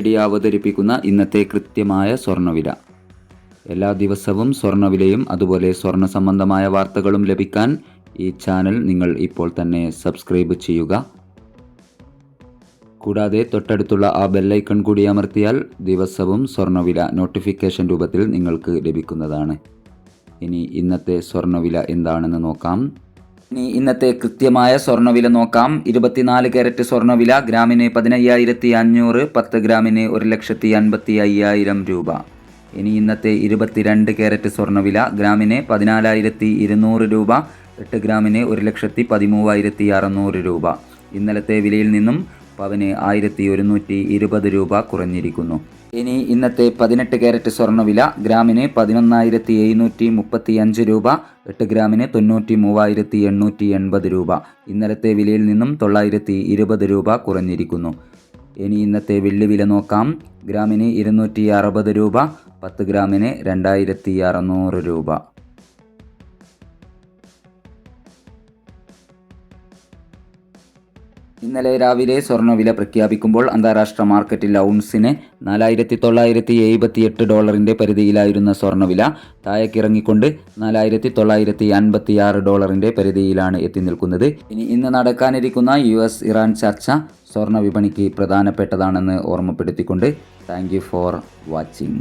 Media അവതരിപ്പിക്കുന്ന ഇന്നത്തെ കൃത്യമായ സ്വർണ്ണവില. എല്ലാ ദിവസവും സ്വർണ്ണവിലയും അതുപോലെ സ്വർണ്ണ സംബന്ധമായ വാർത്തകളും ലഭിക്കാൻ ഈ ചാനൽ നിങ്ങൾ ഇപ്പോൾ തന്നെ സബ്സ്ക്രൈബ് ചെയ്യുക. കൂടാതെ തൊട്ടടുത്തുള്ള ആ ബെല്ലൈക്കൺ കൂടി അമർത്തിയാൽ ദിവസവും സ്വർണ്ണവില നോട്ടിഫിക്കേഷൻ രൂപത്തിൽ നിങ്ങൾക്ക് ലഭിക്കുന്നതാണ്. ഇനി ഇന്നത്തെ സ്വർണ്ണവില എന്താണെന്ന് നോക്കാം. ഇന്നത്തെ കൃത്യമായ സ്വർണ്ണവില നോക്കാം. 24 കാരറ്റ് സ്വർണ്ണവില ഗ്രാമിന് 15,500, 10 ഗ്രാമിന് 1,55,000 രൂപ. ഇനി ഇന്നത്തെ 22 കാരറ്റ് സ്വർണ്ണവില ഗ്രാമിന് 14,200 രൂപ, 8 ഗ്രാമിന് 1,13,600 രൂപ. ഇന്നലത്തെ വിലയിൽ നിന്നും പവന് 1,120 രൂപ കുറഞ്ഞിരിക്കുന്നു. ഇനി ഇന്നത്തെ 18 കാരറ്റ് സ്വർണ്ണവില ഗ്രാമിന് 11,735 രൂപ, 8 ഗ്രാമിന് 93,880 രൂപ. ഇന്നലത്തെ വിലയിൽ നിന്നും 920 രൂപ കുറഞ്ഞിരിക്കുന്നു. ഇനി ഇന്നത്തെ വെള്ളി വില നോക്കാം. ഗ്രാമിന് 260 രൂപ, 10 ഗ്രാമിന് 2,600 രൂപ. ഇന്നലെ രാവിലെ സ്വർണ്ണവില പ്രഖ്യാപിക്കുമ്പോൾ അന്താരാഷ്ട്ര മാർക്കറ്റിൽ ഔൺസിന് $4,978 പരിധിയിലായിരുന്ന സ്വർണ്ണവില താഴേക്കിറങ്ങിക്കൊണ്ട് $4,956 പരിധിയിലാണ് എത്തി നിൽക്കുന്നത്. ഇന്ന് നടക്കാനിരിക്കുന്ന US ഇറാൻ ചർച്ച സ്വർണ്ണ വിപണിക്ക് പ്രധാനപ്പെട്ടതാണെന്ന് ഓർമ്മപ്പെടുത്തിക്കൊണ്ട് താങ്ക് യു ഫോർ വാച്ചിങ്.